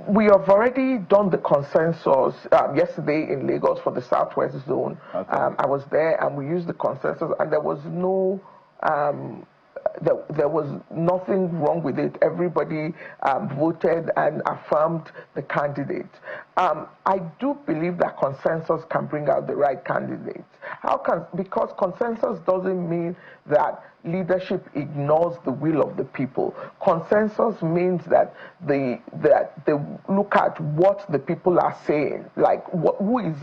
We have already done the consensus yesterday in Lagos for the Southwest Zone. Okay. I was there and we used the consensus, and there was no there was nothing wrong with it. Everybody voted and affirmed the candidate. I do believe that consensus can bring out the right candidates. Because consensus doesn't mean that leadership ignores the will of the people. Consensus means that they look at what the people are saying. Like who is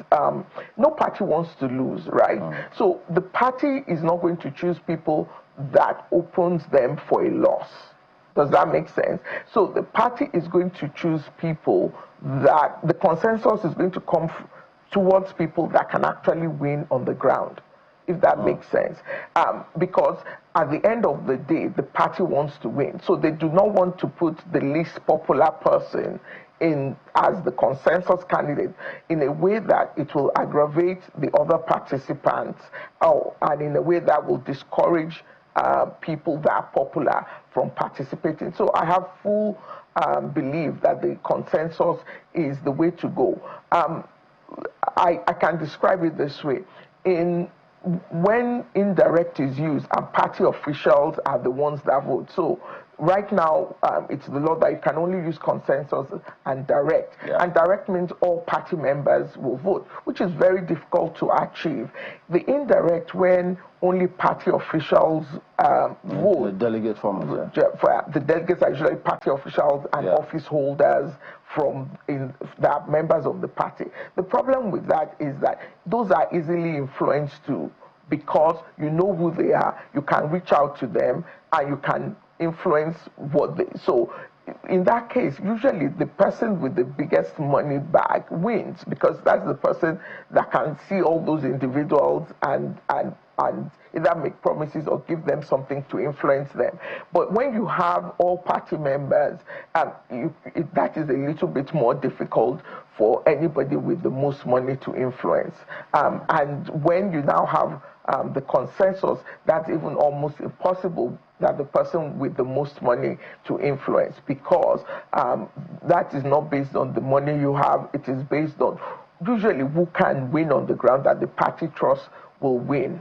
no party wants to lose, right? So the party is not going to choose people that opens them for a loss. Does that make sense? So the party is going to choose people that the consensus is going to come towards people that can actually win on the ground, if that makes sense. Because at the end of the day, the party wants to win. So they do not want to put the least popular person in as the consensus candidate in a way that it will aggravate the other participants, and in a way that will discourage people that are popular from participating. So I have full belief that the consensus is the way to go. I can describe it this way. When indirect is used and party officials are the ones that vote. So right now, it's the law that you can only use consensus and direct. Yeah. And direct means all party members will vote, which is very difficult to achieve. The indirect, when only party officials vote. The delegate format. The delegates are usually party officials and office holders that are members of the party. The problem with that is that those are easily influenced too, because you know who they are, you can reach out to them, and you can influence what they. So in that case, usually the person with the biggest money bag wins, because that's the person that can see all those individuals and either make promises or give them something to influence them. But when you have all party members, that is a little bit more difficult for anybody with the most money to influence. And when you now have the consensus, that's even almost impossible that the person with the most money to influence, because that is not based on the money you have. It is based on usually who can win on the ground, that the party trust will win.